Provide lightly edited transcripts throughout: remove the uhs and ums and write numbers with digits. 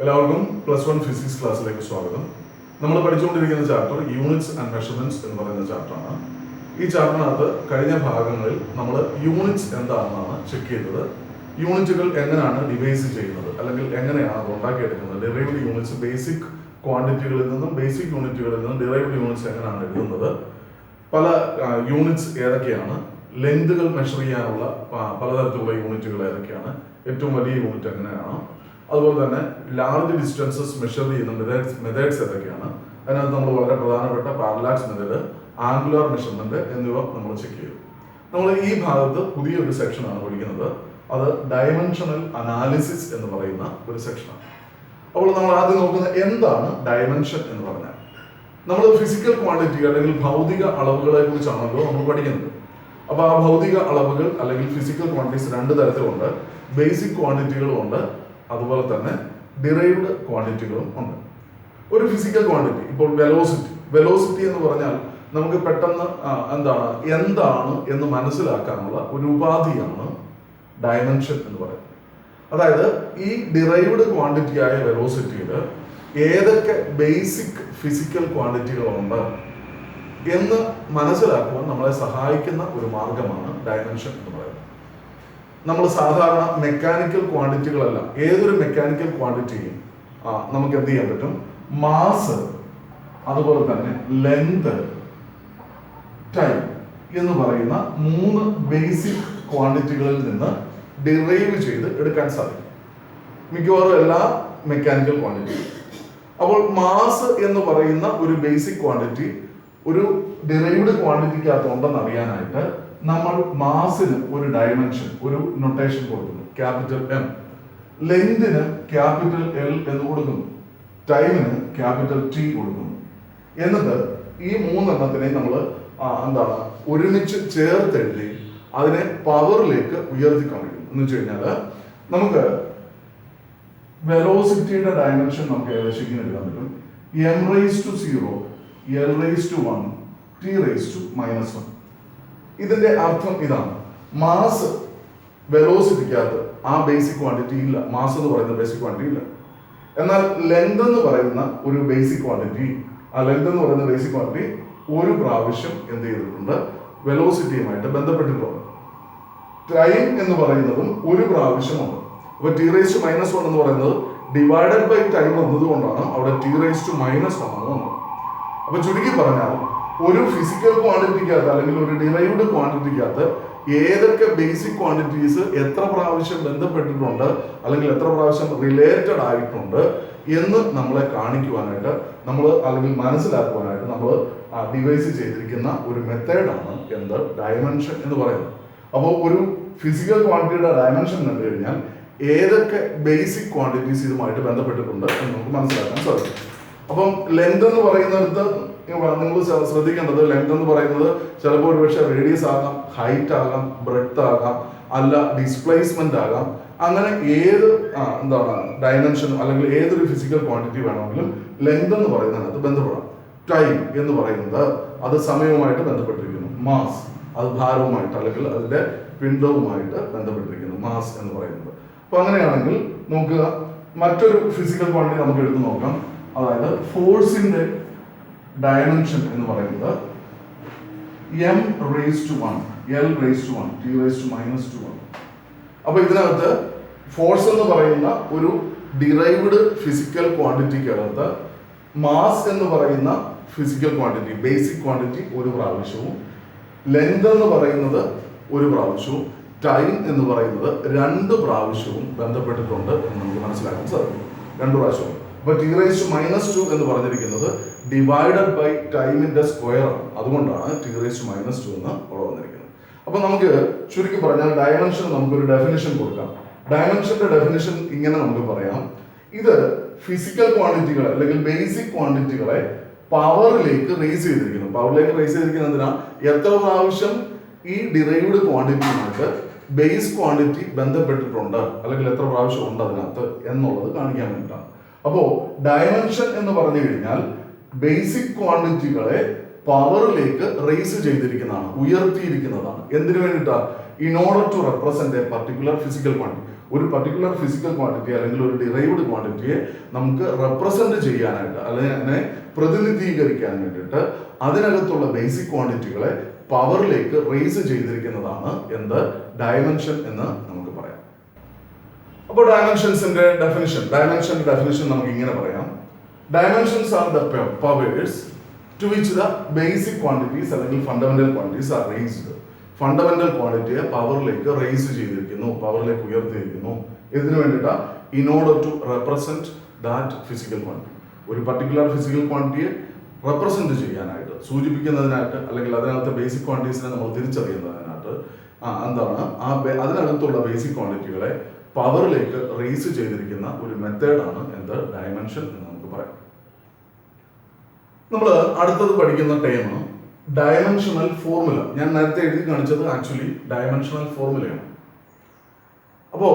എല്ലാവർക്കും +1 ഫിസിക്സ് ക്ലാസ്സിലേക്ക് സ്വാഗതം. നമ്മൾ പഠിച്ചുകൊണ്ടിരിക്കുന്ന ചാപ്റ്റർ യൂണിറ്റ്സ് ആൻഡ് മെഷർമെന്റ്സ് എന്ന് പറയുന്ന ചാപ്റ്ററാണ്. ഈ ചാപ്റ്ററിനകത്ത് കഴിഞ്ഞ ഭാഗങ്ങളിൽ നമ്മൾ യൂണിറ്റ്സ് എന്താണെന്നാണ് ചെക്ക് ചെയ്തത്. യൂണിറ്റുകൾ എങ്ങനെയാണ് ഡിവൈസ് ചെയ്യുന്നത്, അല്ലെങ്കിൽ എങ്ങനെയാണ് അത് ഉണ്ടാക്കിയെടുക്കുന്നത്, ഡിറൈവ്ഡ് യൂണിറ്റ്സ് ബേസിക് ക്വാണ്ടിറ്റികളിൽ നിന്നും ബേസിക് യൂണിറ്റുകളിൽ നിന്നും ഡിറൈവ്ഡ് യൂണിറ്റ്സ് എങ്ങനെയാണ് എഴുതുന്നത്, പല യൂണിറ്റ്സ് ഏതൊക്കെയാണ്, ലെങ്തുകൾ മെഷർ ചെയ്യാനുള്ള പലതരത്തിലുള്ള യൂണിറ്റുകൾ ഏതൊക്കെയാണ്, ഏറ്റവും വലിയ യൂണിറ്റ് എങ്ങനെയാണ്, അതുപോലെ തന്നെ ലാർജ് ഡിസ്റ്റൻസസ് മെഷർ ചെയ്യുന്ന മെത്തേഡ്സ് ഏതൊക്കെയാണ്. അതിനകത്ത് നമ്മൾ വളരെ പ്രധാനപ്പെട്ട പാരലാക്സ് മെത്തേഡ്, ആംഗുലാർ മെഷർമെന്റ് എന്നിവ നമ്മൾ ചെക്ക് ചെയ്തു. നമ്മൾ ഈ ഭാഗത്ത് പുതിയൊരു സെക്ഷനാണ് പഠിക്കുന്നത്. അത് ഡയമെൻഷണൽ അനാലിസിസ് എന്ന് പറയുന്ന ഒരു സെക്ഷനാണ്. അപ്പോൾ നമ്മൾ ആദ്യം നോക്കുന്നത് എന്താണ് ഡയമെൻഷൻ എന്ന് പറഞ്ഞാൽ, നമ്മൾ ഫിസിക്കൽ ക്വാണ്ടിറ്റി അല്ലെങ്കിൽ ഭൗതിക അളവുകളെ കുറിച്ചാണല്ലോ നമ്മൾ പഠിക്കുന്നത്. അപ്പോൾ ആ ഭൗതിക അളവുകൾ അല്ലെങ്കിൽ ഫിസിക്കൽ ക്വാണ്ടിറ്റീസ് രണ്ട് തരത്തിലുണ്ട്. ബേസിക് ക്വാണ്ടിറ്റികളും ഉണ്ട്, അതുപോലെ തന്നെ ഡിറൈവ്ഡ് ക്വാണ്ടിറ്റികളും ഉണ്ട്. ഒരു ഫിസിക്കൽ ക്വാണ്ടിറ്റി, ഇപ്പോൾ വെലോസിറ്റി എന്ന് പറഞ്ഞാൽ നമുക്ക് പെട്ടെന്ന് എന്താണ് എന്ന് മനസ്സിലാക്കാനുള്ള ഒരു ഉപാധിയാണ് ഡയമെൻഷൻ എന്ന് പറയുന്നത്. അതായത് ഈ ഡിറൈവ്ഡ് ക്വാണ്ടിറ്റിയായ വെലോസിറ്റിയിൽ ഏതൊക്കെ ബേസിക് ഫിസിക്കൽ ക്വാണ്ടിറ്റികളുണ്ട് എന്ന് മനസ്സിലാക്കുവാൻ നമ്മളെ സഹായിക്കുന്ന ഒരു മാർഗമാണ് ഡയമെൻഷൻ എന്ന് പറയുന്നത്. നമ്മൾ സാധാരണ മെക്കാനിക്കൽ ക്വാണ്ടിറ്റികളല്ല, ഏതൊരു മെക്കാനിക്കൽ ക്വാണ്ടിറ്റിയും നമുക്ക് എന്ത് ചെയ്യാൻ പറ്റും, മാസ്, അതുപോലെ തന്നെ ലെങ്ത്, ടൈം എന്ന് പറയുന്ന മൂന്ന് ബേസിക് ക്വാണ്ടിറ്റികളിൽ നിന്ന് ഡിറൈവ് ചെയ്ത് എടുക്കാൻ സാധിക്കും മിക്കവാറും എല്ലാ മെക്കാനിക്കൽ ക്വാണ്ടിറ്റിയും. അപ്പോൾ മാസ് എന്ന് പറയുന്ന ഒരു ബേസിക് ക്വാണ്ടിറ്റി ഒരു ഡിറൈവ്ഡ് ക്വാണ്ടിറ്റിക്കകത്ത് ഉണ്ടെന്ന് അറിയാനായിട്ട് നമ്മൾ മാസിന് ഒരു ഡയമെൻഷൻ, ഒരു നൊട്ടേഷൻ കൊടുക്കുന്നു, ക്യാപിറ്റൽ എം. ലെങ്തിന് ക്യാപിറ്റൽ എൽ എന്ന് കൊടുക്കുന്നു, ടൈമിന് ക്യാപിറ്റൽ ടി കൊടുക്കുന്നു. എന്നിട്ട് ഈ മൂന്നെണ്ണത്തിനെ നമ്മൾ ഒരുമിച്ച് ചേർത്തെഴുതി അതിനെ പവറിലേക്ക് ഉയർത്തി കാണിക്കുന്നു. എന്ന് വെച്ച് കഴിഞ്ഞാൽ നമുക്ക് വെലോസിറ്റിയുടെ ഡയമെൻഷൻ നമുക്ക് ഏകദേശം ഇങ്ങനെ എഴുതാൻ പറ്റും: m⁻⁴, l⁻⁴, t⁻⁻⁻⁻⁻. ഇതിന്റെ അർത്ഥം ഇതാണ്: മാസ് വെലോസിറ്റിക്കകത്ത് ആ ബേസിക് ക്വാണ്ടിറ്റി ഇല്ല, മാസ് എന്ന് പറയുന്ന ബേസിക് ക്വാണ്ടിറ്റി ഇല്ല. എന്നാൽ ലെങ്ത് എന്ന് പറയുന്ന ഒരു ബേസിക് ക്വാണ്ടിറ്റി, ആ ലെങ്ത് എന്ന് പറയുന്ന ബേസിക് ക്വാണ്ടിറ്റി ഒരു പ്രാവശ്യം എന്ത് ചെയ്തിട്ടുണ്ട്, വെലോസിറ്റിയുമായിട്ട് ബന്ധപ്പെട്ടിട്ടുണ്ട്. ടൈം എന്ന് പറയുന്നതും ഒരു പ്രാവശ്യമുണ്ട്. അപ്പൊ t⁻⁻⁻⁻ എന്ന് പറയുന്നത് ഡിവൈഡഡ് ബൈ ടൈം എന്നതുകൊണ്ടാണ് അവിടെ t⁻⁻⁻⁻ വന്നത്. അപ്പൊ ചുരുക്കി പറഞ്ഞാൽ ഒരു ഫിസിക്കൽ ക്വാണ്ടിറ്റിക്കകത്ത് അല്ലെങ്കിൽ ഒരു ഡിറൈവ്ഡ് ക്വാണ്ടിറ്റിക്കകത്ത് ഏതൊക്കെ ബേസിക് ക്വാണ്ടിറ്റീസ് എത്ര പ്രാവശ്യം ബന്ധപ്പെട്ടിട്ടുണ്ട് അല്ലെങ്കിൽ എത്ര പ്രാവശ്യം റിലേറ്റഡ് ആയിട്ടുണ്ട് എന്ന് നമ്മളെ കാണിക്കുവാനായിട്ട് അല്ലെങ്കിൽ മനസ്സിലാക്കുവാനായിട്ട് നമ്മൾ ഡിവൈസ് ചെയ്തിരിക്കുന്ന ഒരു മെത്തേഡാണ് ഡയമെൻഷൻ എന്ന് പറയുന്നത്. അപ്പോൾ ഒരു ഫിസിക്കൽ ക്വാണ്ടിറ്റിയുടെ ഡയമെൻഷൻ കണ്ടു കഴിഞ്ഞാൽ ഏതൊക്കെ ബേസിക് ക്വാണ്ടിറ്റീസ് ഇതുമായിട്ട് ബന്ധപ്പെട്ടിട്ടുണ്ട് എന്ന് നമുക്ക് മനസ്സിലാക്കാൻ സാധിക്കും. അപ്പം ലെങ്ത് എന്ന് പറയുന്നിടത്ത് നിങ്ങൾ ശ്രദ്ധിക്കേണ്ടത്, ലെങ്ത് എന്ന് പറയുന്നത് ചിലപ്പോൾ ഒരുപക്ഷെ റേഡിയസ് ആകാം, ഹൈറ്റ് ആകാം, ബ്രെഡ്ത്ത് ആകാം, അല്ല ഡിസ്പ്ലേസ്മെന്റ് ആകാം. അങ്ങനെ ഏത് ഡയമെൻഷൻ അല്ലെങ്കിൽ ഏതൊരു ഫിസിക്കൽ ക്വാണ്ടിറ്റി വേണമെങ്കിലും ലെങ്ത് എന്ന് പറയുന്നതിനകത്ത് ബന്ധപ്പെടാം. ടൈം എന്ന് പറയുന്നത് അത് സമയവുമായിട്ട് ബന്ധപ്പെട്ടിരിക്കുന്നു. മാസ് അത് ഭാരവുമായിട്ട് അല്ലെങ്കിൽ അതിന്റെ പിണ്ഡവുമായിട്ട് ബന്ധപ്പെട്ടിരിക്കുന്നു, മാസ് എന്ന് പറയുന്നത്. അപ്പൊ അങ്ങനെയാണെങ്കിൽ നോക്കുക, മറ്റൊരു ഫിസിക്കൽ ക്വാണ്ടിറ്റി നമുക്ക് എടുത്തു നോക്കാം. അതായത് ഫോഴ്സിന്റെ ഡയമെൻഷൻ എന്ന് പറയുന്നത് m⁻⁴, l⁻⁴, t⁻⁻⁻⁴. അപ്പൊ ഇതിനകത്ത് ഫോഴ്സ് എന്ന് പറയുന്ന ഒരു ഡിറൈവ്ഡ് ഫിസിക്കൽ ക്വാണ്ടിറ്റിക്കകത്ത് മാസ് എന്ന് പറയുന്ന ഫിസിക്കൽ ക്വാണ്ടിറ്റി, ബേസിക് ക്വാണ്ടിറ്റി ഒരു പ്രാവശ്യവും, ലെങ്ത് എന്ന് പറയുന്നത് ഒരു പ്രാവശ്യവും, ടൈം എന്ന് പറയുന്നത് 2 പ്രാവശ്യവും ബന്ധപ്പെട്ടിട്ടുണ്ട് എന്ന് നമുക്ക് മനസ്സിലാക്കാൻ സാധിക്കും. 2 പ്രാവശ്യവും. അപ്പൊ t⁻⁻⁻2 എന്ന് പറഞ്ഞിരിക്കുന്നത് ഡിവൈഡഡ് ബൈ ടൈമിന്റെ സ്ക്വയർ ആണ്. അതുകൊണ്ടാണ് t⁻⁻2 എന്ന് അവിടെ വന്നിരിക്കുന്നത്. അപ്പൊ നമുക്ക് ചുരുക്കി പറഞ്ഞാൽ ഡയമെൻഷൻ നമുക്കൊരു ഡെഫിനിഷൻ കൊടുക്കാം. ഡയമെൻഷന്റെ ഡെഫിനിഷൻ ഇങ്ങനെ നമുക്ക് പറയാം: ഇത് ഫിസിക്കൽ ക്വാണ്ടിറ്റികൾ അല്ലെങ്കിൽ ബേസിക് ക്വാണ്ടിറ്റികളെ പവറിലേക്ക് റേസ് ചെയ്തിരിക്കുന്നു. പവറിലേക്ക് റേസ് ചെയ്തിരിക്കുന്നതിനാ എത്ര പ്രാവശ്യം ഈ ഡിറൈവ്ഡ് ക്വാണ്ടിറ്റിയുമായിട്ട് ബേസ് ക്വാണ്ടിറ്റി ബന്ധപ്പെട്ടിട്ടുണ്ട് അല്ലെങ്കിൽ എത്ര പ്രാവശ്യം ഉണ്ട് അതിനകത്ത് എന്നുള്ളത് കാണിക്കാൻ വേണ്ടിയിട്ടാണ്. അപ്പോ ഡയമെൻഷൻ എന്ന് പറഞ്ഞു കഴിഞ്ഞാൽ ബേസിക് ക്വാണ്ടിറ്റികളെ പവറിലേക്ക് റേസ് ചെയ്തിരിക്കുന്നതാണ്, ഉയർത്തിയിരിക്കുന്നതാണ്. എന്തിനു വേണ്ടിയിട്ടാണ്? In order to represent a particular physical quantity. ഒരു പർട്ടിക്കുലർ ഫിസിക്കൽ ക്വാണ്ടിറ്റി അല്ലെങ്കിൽ ഒരു ഡിറൈവ്ഡ് ക്വാണ്ടിറ്റിയെ നമുക്ക് റെപ്രസെന്റ് ചെയ്യാനായിട്ട് അല്ലെങ്കിൽ അതിനെ പ്രതിനിധീകരിക്കാൻ വേണ്ടിയിട്ട് അതിനകത്തുള്ള ബേസിക് ക്വാണ്ടിറ്റികളെ പവറിലേക്ക് റേസ് ചെയ്തിരിക്കുന്നതാണ് എന്ത് ഡയമെൻഷൻ എന്ന് നമുക്ക് പറയാം. അപ്പോൾ ഡയമെൻഷന്റെ ഡെഫിനിഷൻ നമുക്ക് ഇങ്ങനെ പറയാം. Dimensions are the powers to which the basic quantities അല്ലെങ്കിൽ fundamental quantities are raised. Fundamental ക്വാണ്ടിറ്റിയെ പവറിലേക്ക് റേസ് ചെയ്തിരിക്കുന്നു, പവറിലേക്ക് ഉയർത്തിയിരിക്കുന്നു. ഇതിനു വേണ്ടിയിട്ട് in order to represent that physical quantity, ഒരു പർട്ടിക്കുലർ ഫിസിക്കൽ ക്വാണ്ടിറ്റിയെ റെപ്രസെന്റ് ചെയ്യാനായിട്ട്, സൂചിപ്പിക്കുന്നതിനായിട്ട്, അല്ലെങ്കിൽ അതിനകത്ത് ബേസിക് ക്വാണ്ടിറ്റീസിനെ നമ്മൾ തിരിച്ചറിയുന്നതിനായിട്ട് എന്താണ് അതിനകത്തുള്ള ബേസിക് ക്വാണ്ടിറ്റികളെ പവറിലേക്ക് റേസ് ചെയ്തിരിക്കുന്ന ഒരു മെത്തേഡാണ് എന്ത് ഡയമെൻഷൻ എന്ന് നമുക്ക് പറയാം. നമ്മൾ അടുത്തത് പഠിക്കുന്ന ടേം ഡയമെൻഷണൽ ഫോർമുല. ഞാൻ നേരത്തെ എഴുതി കാണിച്ചത് ആക്ച്വലി ഡയമെൻഷണൽ ഫോർമുലയാണ്. അപ്പോ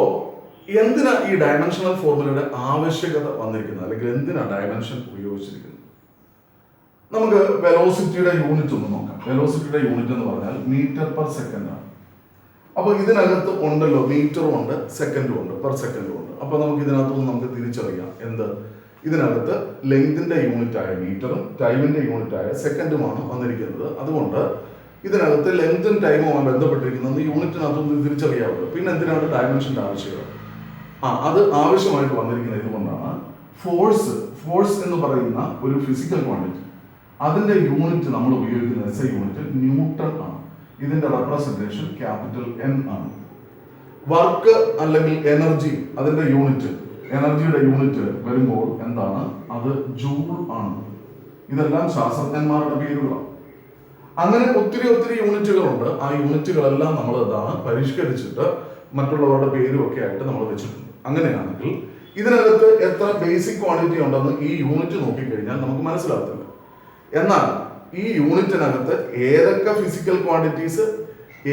എന്തിനാ ഈ ഡയമെൻഷണൽ ഫോർമുലയുടെ ആവശ്യകത വന്നിരിക്കുന്നത്, അല്ലെങ്കിൽ എന്തിനാ ഡയമെൻഷൻ ഉപയോഗിച്ചിരിക്കുന്നത്? നമുക്ക് വെലോസിറ്റിയുടെ യൂണിറ്റ് ഒന്ന് നോക്കാം. വെലോസിറ്റിയുടെ യൂണിറ്റ് എന്ന് പറഞ്ഞാൽ മീറ്റർ പെർ സെക്കൻഡ് ആണ്. അപ്പൊ ഇതിനകത്ത് ഉണ്ടല്ലോ മീറ്ററും ഉണ്ട്, സെക്കൻഡും ഉണ്ട്, പെർ സെക്കൻഡും ഉണ്ട്. അപ്പൊ നമുക്ക് ഇതിനകത്തുനിന്ന് നമുക്ക് തിരിച്ചറിയാം എന്ത് ഇതിനകത്ത് ലെങ്തിന്റെ യൂണിറ്റ് ആയ മീറ്ററും ടൈമിന്റെ യൂണിറ്റ് ആയ സെക്കൻഡുമാണ് വന്നിരിക്കുന്നത്. അതുകൊണ്ട് ഇതിനകത്ത് ലെങ്തും ടൈമുമായി ബന്ധപ്പെട്ടിരിക്കുന്നത് യൂണിറ്റിനകത്തൊന്ന് തിരിച്ചറിയാവുന്നത്. പിന്നെ എന്തിനാണ് ഡയമെൻഷന്റെ ആവശ്യകത? അത് ആവശ്യമായിട്ട് വന്നിരിക്കുന്നത് ഇതുകൊണ്ടാണ്. ഫോഴ്സ് എന്ന് പറയുന്ന ഒരു ഫിസിക്കൽ ക്വാണ്ടിറ്റി, അതിന്റെ യൂണിറ്റ് നമ്മൾ ഉപയോഗിക്കുന്ന SI യൂണിറ്റ് ന്യൂട്ടൺ ആണ്. ഇതിന്റെ റെപ്രസെന്റേഷൻ ക്യാപിറ്റൽ N ആണ്. വർക്ക് അല്ലെങ്കിൽ എനർജി, അതിന്റെ യൂണിറ്റ്, എനർജിയുടെ യൂണിറ്റ് വരുമ്പോൾ എന്താണ് അത് ജൂൾ ആണ്. ഇതെല്ലാം ശാസ്ത്രജ്ഞന്മാരുടെ പേരുകളാണ്. അങ്ങനെ ഒത്തിരി യൂണിറ്റുകളുണ്ട്. ആ യൂണിറ്റുകളെല്ലാം നമ്മൾ എന്താണ് പരിഷ്കരിച്ചിട്ട് മറ്റുള്ളവരുടെ പേരും ഒക്കെ ആയിട്ട് നമ്മൾ വെച്ചിട്ടുണ്ട്. അങ്ങനെയാണെങ്കിൽ ഇതിനകത്ത് എത്ര ബേസിക് ക്വാണ്ടിറ്റി ഉണ്ടെന്ന് ഈ യൂണിറ്റ് നോക്കിക്കഴിഞ്ഞാൽ നമുക്ക് മനസ്സിലാകത്തില്ല. എന്നാൽ ഈ യൂണിറ്റിനകത്ത് ഏതൊക്കെ ഫിസിക്കൽ ക്വാണ്ടിറ്റീസ്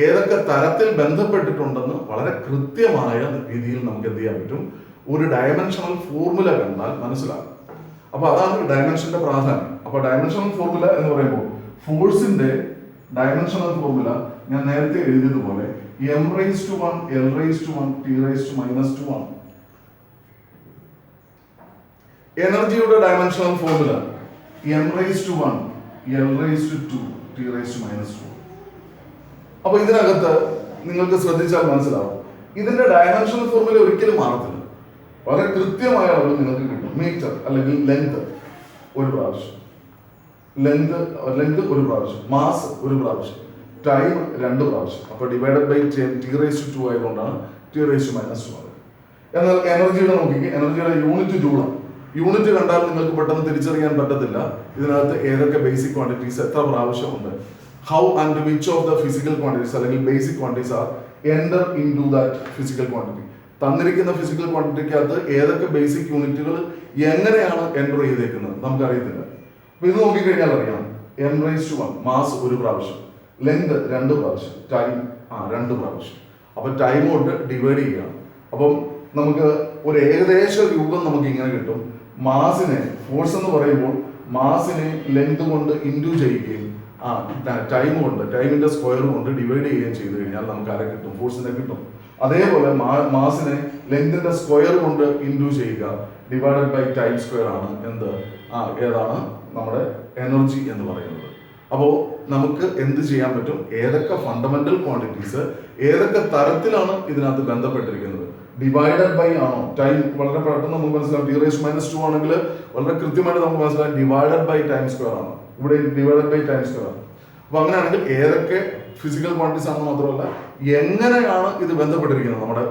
ഏതൊക്കെ തരത്തിൽ ബന്ധപ്പെട്ടിട്ടുണ്ടെന്ന് വളരെ കൃത്യമായ രീതിയിൽ നമുക്ക് എന്ത് ചെയ്യാൻ പറ്റും, ഒരു ഡയമെൻഷണൽ ഫോർമുല കണ്ടാൽ മനസ്സിലാകും. അപ്പൊ അതാണ് ഡയമെൻഷന്റെ പ്രാധാന്യം. അപ്പൊ ഡയമെൻഷണൽ ഫോർമുല എന്ന് പറയുമ്പോൾ ഫോഴ്സിന്റെ ഡയമെൻഷണൽ ഫോർമുല ഞാൻ നേരത്തെ എഴുതിയതുപോലെ m⁻⁴ l⁻⁴ t⁻⁻² ആണ്. എനർജിയുടെ dimensional formula m⁻⁴ l⁻²⁴ t⁻². അപ്പൊ ഇതിനകത്ത് നിങ്ങൾക്ക് ശ്രദ്ധിച്ചാൽ മനസ്സിലാവും ഇതിന്റെ ഡയമെൻഷണൽ ഫോർമുല ഒരിക്കലും മാറത്തില്ല. വളരെ കൃത്യമായ അളവ് നിങ്ങൾക്ക് കിട്ടും. മീറ്റർ അല്ലെങ്കിൽ ലെങ്ത് ഒരു പ്രാവശ്യം, ലെങ്ത് ഒരു പ്രാവശ്യം, മാസ് ഒരു പ്രാവശ്യം, ടൈം 2 പ്രാവശ്യം. അപ്പൊ ഡിവൈഡഡ് ബൈ t⁻² ആയതുകൊണ്ടാണ് t⁻². എന്നാൽ എനർജിയുടെ നോക്കിക്ക്, എനർജിയുടെ യൂണിറ്റ് ജൂളാണ്. യൂണിറ്റ് കണ്ടാൽ നിങ്ങൾക്ക് പെട്ടെന്ന് തിരിച്ചറിയാൻ പറ്റത്തില്ല ഇതിനകത്ത് ഏതൊക്കെ ബേസിക് ക്വാണ്ടിറ്റീസ് എത്ര പ്രാവശ്യമുണ്ട്. How and which of the physical quantities അല്ലെങ്കിൽ basic quantities are enter into that physical quantity. തന്നിരിക്കുന്ന ഫിസിക്കൽ ക്വാണ്ടിറ്റിക്കകത്ത് ഏതൊക്കെ ബേസിക് യൂണിറ്റുകൾ എങ്ങനെയാണ് എൻ്റർ ചെയ്തേക്കുന്നത് നമുക്കറിയത്തില്ല. അപ്പൊ ഇത് നോക്കിക്കഴിഞ്ഞാൽ അറിയാം m⁻⁴ മാസ് ഒരു പ്രാവശ്യം, ലെങ്ത് 2 പ്രാവശ്യം, ടൈം 2 പ്രാവശ്യം. അപ്പൊ ടൈം കൊണ്ട് ഡിവൈഡ് ചെയ്യുകയാണ്. അപ്പം നമുക്ക് ഒരു ഏകദേശ രൂപം നമുക്ക് ഇങ്ങനെ കിട്ടും. മാസിനെ, ഫോഴ്സ് എന്ന് പറയുമ്പോൾ മാസിനെ ലെങ്ത് കൊണ്ട് ഇൻഡു ചെയ്യുകയും ടൈം കൊണ്ട്, ടൈമിന്റെ സ്ക്വയർ കൊണ്ട് ഡിവൈഡ് ചെയ്യുകയും ചെയ്തു കഴിഞ്ഞാൽ നമുക്ക് ആരെ കിട്ടും, ഫോഴ്സിനെ കിട്ടും. അതേപോലെ മാസിനെ ലെങ്തിന്റെ സ്ക്വയർ കൊണ്ട് ഇൻഡു ചെയ്യുക, ഡിവൈഡഡ് ബൈ ടൈം സ്ക്വയർ ആണ് എന്ത് ഏതാണ് നമ്മുടെ എനർജി എന്ന് പറയുന്നത്. അപ്പോൾ നമുക്ക് എന്ത് ചെയ്യാൻ പറ്റും, ഏതൊക്കെ ഫണ്ടമെന്റൽ ക്വാണ്ടിറ്റീസ് ഏതൊക്കെ തരത്തിലാണ് ഇതിനകത്ത് ബന്ധപ്പെട്ടിരിക്കുന്നത്. ഡിവൈഡഡ് ബൈ ആണോ, ടൈം വളരെ പെട്ടെന്ന് നമുക്ക് മനസ്സിലാവും. t⁻² ആണെങ്കിൽ വളരെ കൃത്യമായിട്ട് നമുക്ക് മനസ്സിലാവും ഡിവൈഡഡ് ബൈ ടൈം സ്ക്വയർ ആണ്. ഇവിടെ ഡിവൈഡഡ് ബൈ ടൈം സ്ക്വയർ ആണ്. അപ്പൊ അങ്ങനെയാണെങ്കിൽ ഏതൊക്കെ ഫിസിക്കൽ ക്വാണ്ടിറ്റീസ് ആണെന്ന് മാത്രമല്ല എങ്ങനെയാണ് ഇത് ബന്ധപ്പെട്ടിരിക്കുന്നത് നമ്മുടെ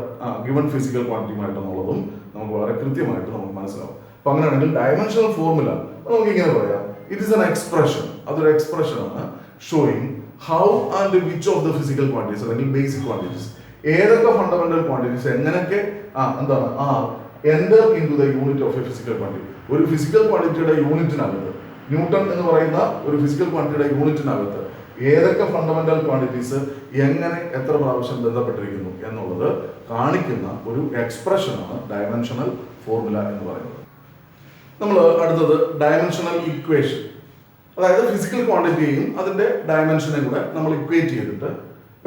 ഗിവൺ ഫിസിക്കൽ ക്വാണ്ടിറ്റിയുമായിട്ടെന്നുള്ളതും നമുക്ക് വളരെ കൃത്യമായിട്ട് നമുക്ക് മനസ്സിലാവും. അപ്പൊ അങ്ങനെയാണെങ്കിൽ ഡയമെൻഷണൽ ഫോർമുല നമുക്ക് ഇങ്ങനെ പറയാം, ഇറ്റ് ഈസ് എൻ എക്സ്പ്രഷൻ. അതൊരു എക്സ്പ്രഷൻ ആണ് showing how and which of the physical quantities അല്ലെങ്കിൽ ബേസിക് ക്വാണ്ടിറ്റീസ് ഏതൊക്കെ ഫണ്ടമെന്റൽ ക്വാണ്ടിറ്റീസ് എങ്ങനെയൊക്കെ enter into the unit of a physical quantity. ഒരു ഫിസിക്കൽ ക്വാണ്ടിറ്റിയുടെ യൂണിറ്റിനകത്ത്, ന്യൂട്ടൺ എന്ന് പറയുന്ന ഒരു ഫിസിക്കൽ ക്വാണ്ടിറ്റിയുടെ യൂണിറ്റിനകത്ത് ഏതൊക്കെ ഫണ്ടമെന്റൽ ക്വാണ്ടിറ്റീസ് എങ്ങനെ എത്ര പ്രാവശ്യം ബന്ധപ്പെട്ടിരിക്കുന്നു എന്നുള്ളത് കാണിക്കുന്ന ഒരു എക്സ്പ്രഷനാണ് ഡയമെൻഷണൽ ഫോർമുല എന്ന് പറയുന്നത്. നമ്മൾ അടുത്തത് ഡയമെൻഷണൽ ഇക്വേഷൻ, അതായത് ഫിസിക്കൽ ക്വാണ്ടിറ്റിയെയും അതിന്റെ ഡയമെൻഷനെയും കൂടെ നമ്മൾ ഇക്വേറ്റ് ചെയ്തിട്ട്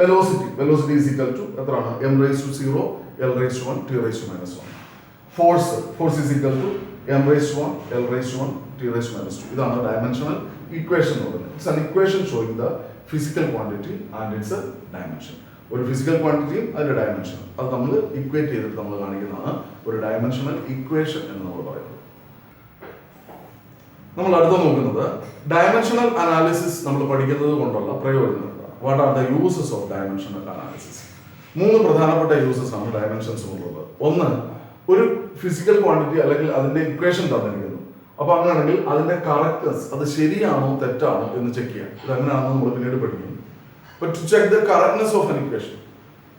വെലോസിറ്റി ഈസ് ഈക്വൽ ടു എത്രയാണ് m⁻⁴ L raised to 1 T raised to minus 1. Force is equal to M raised to 1 L raised to 1 T raised to minus 2. ഇതാണ് ഡയമെൻഷണൽ ഇക്വേഷൻ എന്ന് പറയുന്നത്. It's an equation showing the physical quantity and it's A dimension. ഒരു physical ക്വാണ്ടിറ്റിയും അതിന്റെ dimension അത് നമ്മൾ equate ചെയ്തിട്ട് നമ്മൾ കാണിക്കുന്നതാണ് ഒരു ഡയമെൻഷണൽ ഇക്വേഷൻ എന്ന് നമ്മൾ പറയുന്നത്. നമ്മൾ അടുത്ത നോക്കുന്നത് ഡയമെൻഷണൽ അനാലിസിസ് നമ്മൾ പഠിക്കുന്നത് കൊണ്ടുള്ള പ്രയോജനം. What are the uses of dimensional analysis? 3 പ്രധാനപ്പെട്ട യൂസസ് ആണ് ഡയമെൻഷൻസ് കൊണ്ടുള്ളത്. ഒന്ന്, ഒരു ഫിസിക്കൽ ക്വാണ്ടിറ്റി അല്ലെങ്കിൽ അതിന്റെ ഇക്വേഷൻ തന്നിരിക്കുന്നു. അപ്പൊ അങ്ങനെയാണെങ്കിൽ അതിന്റെ കറക്റ്റ്നസ്, അത് ശരിയാണോ തെറ്റാണോ എന്ന് ചെക്ക് ചെയ്യാം. ഇത് എങ്ങനെയാണെന്ന് നമ്മൾ പിന്നീട് പഠിക്കും. But to check the correctness of an equation,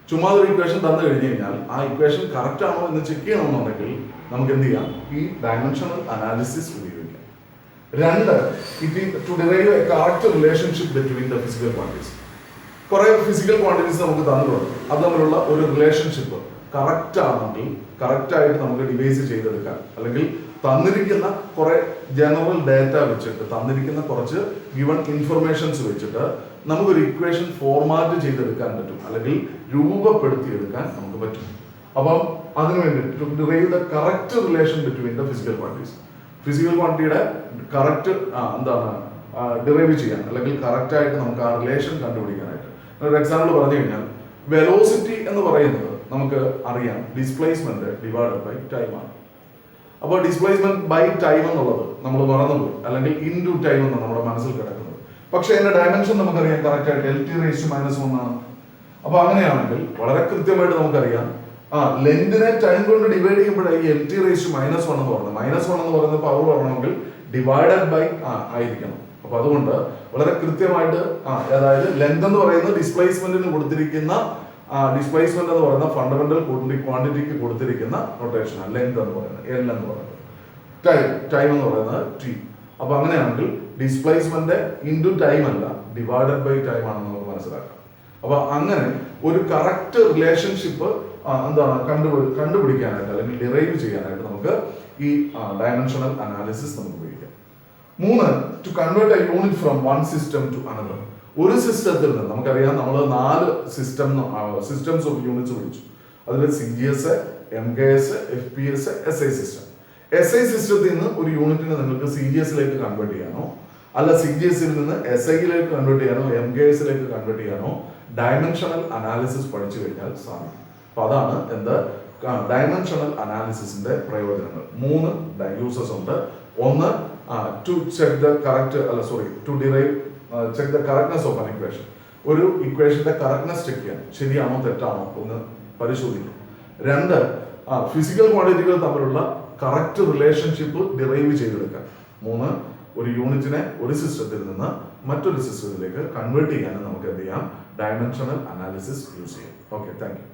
ചുമ്മാ ഒരു ഇക്വേഷൻ തന്നു കഴിഞ്ഞു കഴിഞ്ഞാൽ ആ ഇക്വേഷൻ കറക്റ്റ് ആണോ എന്ന് ചെക്ക് ചെയ്യണമെന്നുണ്ടെങ്കിൽ നമുക്ക് എന്ത് ചെയ്യാം? ഈ ഡയമെൻഷണൽ അനാലിസിസ് ഉപയോഗിക്കാം. 2, to derive a correct relationship between the physical quantities. കുറെ ഫിസിക്കൽ ക്വാണ്ടിറ്റീസ് നമുക്ക് തന്നിട്ടുണ്ട്. അത് തമ്മിലുള്ള ഒരു റിലേഷൻഷിപ്പ് കറക്റ്റ് ആണെങ്കിൽ കറക്റ്റ് ആയിട്ട് നമുക്ക് ഡിവൈസ് ചെയ്തെടുക്കാൻ, അല്ലെങ്കിൽ തന്നിരിക്കുന്ന കുറെ ജനറൽ ഡാറ്റ വെച്ചിട്ട് തന്നിരിക്കുന്ന കുറച്ച് ഗിവൺ ഇൻഫർമേഷൻസ് വെച്ചിട്ട് നമുക്കൊരു ഇക്വേഷൻ ഫോർമാറ്റ് ചെയ്തെടുക്കാൻ പറ്റും, അല്ലെങ്കിൽ രൂപപ്പെടുത്തിയെടുക്കാൻ നമുക്ക് പറ്റും. അപ്പം അതിനു വേണ്ടി derive the correct relation between the physical quantities, physical ക്വാണ്ടിറ്റിയുടെ കറക്റ്റ് ഡിറൈവ് ചെയ്യാൻ, അല്ലെങ്കിൽ കറക്റ്റ് ആയിട്ട് നമുക്ക് ആ റിലേഷൻ കണ്ടുപിടിക്കാനായിട്ട്. ഒരു എക്സാമ്പിൾ പറഞ്ഞു കഴിഞ്ഞാൽ വെലോസിറ്റി എന്ന് പറയുന്നത് നമുക്ക് അറിയാം ഡിസ്പ്ലേസ്മെന്റ് ഡിവൈഡഡ് ബൈ ടൈം ആണ്. അപ്പോൾ ഡിസ്പ്ലേസ്മെന്റ് ബൈ ടൈം എന്നുള്ളത് നമ്മൾ മറന്നുപോയി, അല്ലെങ്കിൽ ഇൻ ടു ടൈം എന്നാണ് നമ്മുടെ മനസ്സിൽ കിടക്കുന്നത്. പക്ഷേ അതിന്റെ ഡയമെൻഷൻ നമുക്കറിയാം കറക്റ്റ് ആയിട്ട് LT raised to minus 1 ആണ്. അപ്പൊ അങ്ങനെയാണെങ്കിൽ വളരെ കൃത്യമായിട്ട് നമുക്കറിയാം ലെന്തിനെ ടൈം കൊണ്ട് ഡിവൈഡ് ചെയ്യുമ്പോഴേ ഈ LT raised to minus 1 എന്ന് പറയുന്നത്, -1 എന്ന് പറയുന്ന പവർ പറയണമെങ്കിൽ ഡിവൈഡഡ് ബൈ ആയിരിക്കണം. അപ്പൊ അതുകൊണ്ട് വളരെ കൃത്യമായിട്ട് അതായത് ലെന്ത് എന്ന് പറയുന്നത് ഡിസ്പ്ലേസ്മെന്റിന് കൊടുത്തിരിക്കുന്ന ഡിസ്പ്ലേസ്മെന്റ് എന്ന് പറയുന്ന ഫണ്ടമെന്റൽ ക്വാണ്ടിറ്റിക്ക് കൊടുത്തിരിക്കുന്ന നൊട്ടേഷനാണ് ലെന്ത് എന്ന് പറയുന്നത്, L എന്ന് പറയുന്നത്. ടൈം എന്ന് പറയുന്നത് T. അപ്പൊ അങ്ങനെയാണെങ്കിൽ ഡിസ്പ്ലേസ്മെന്റ് ഇൻറ്റു ടൈം അല്ല, ഡിവൈഡഡ് ബൈ ടൈം ആണെന്ന് നമുക്ക് മനസ്സിലാക്കാം. അപ്പൊ അങ്ങനെ ഒരു കറക്റ്റ് റിലേഷൻഷിപ്പ് കണ്ടുപിടിക്കാനായിട്ട് അല്ലെങ്കിൽ ഡിറൈവ് ചെയ്യാനായിട്ട് നമുക്ക് ഈ ഡയമെൻഷണൽ അനാലിസിസ് നമുക്ക് ഉപയോഗിക്കാം. 3, to convert a unit from one system to another. ഒരു സിസ്റ്റത്തിൽ നിന്ന് നമുക്കറിയാം നമ്മൾ 4 സിസ്റ്റംസ് ഓഫ് യൂണിറ്റ്സ് പഠിച്ചു. അതിൽ CGS, MKS, FPS, SI system. SI സിസ്റ്റത്തിൽ നിന്ന് ഒരു യൂണിറ്റിനെ നിങ്ങൾക്ക് CGSലേക്ക് കൺവേർട്ട് ചെയ്യാനോ, അല്ല CGSൽ നിന്ന് SIയിലേക്ക് കൺവേർട്ട് ചെയ്യാനോ, MKSലേക്ക് കൺവേർട്ട് ചെയ്യാനോ ഡയമെൻഷണൽ അനാലിസിസ് പഠിച്ചു കഴിഞ്ഞാൽ സാധിക്കും. അപ്പൊ അതാണ് ഡയമെൻഷണൽ അനാലിസിസിന്റെ പ്രയോജനങ്ങൾ. 3 യൂസസ് ഉണ്ട്. ഒന്ന്, to check the check the correctness of an equation. ഒരു ഇക്വേഷന്റെ കറക്റ്റ്നെസ് ചെക്ക് ചെയ്യാൻ, ശരിയാണോ തെറ്റാണോ എന്ന് പരിശോധിക്കും. 2, ഫിസിക്കൽ ക്വാണ്ടിറ്റികൾ തമ്മിലുള്ള കറക്റ്റ് റിലേഷൻഷിപ്പ് ഡിറൈവ് ചെയ്തെടുക്കാൻ. 3, ഒരു യൂണിറ്റിനെ ഒരു സിസ്റ്റത്തിൽ നിന്ന് മറ്റൊരു സിസ്റ്റത്തിലേക്ക് കൺവേർട്ട് ചെയ്യാനും നമുക്ക് എന്ത് ചെയ്യാം? ഡയമെൻഷണൽ അനാലിസിസ് യൂസ് ചെയ്യാം. Okay, thank you.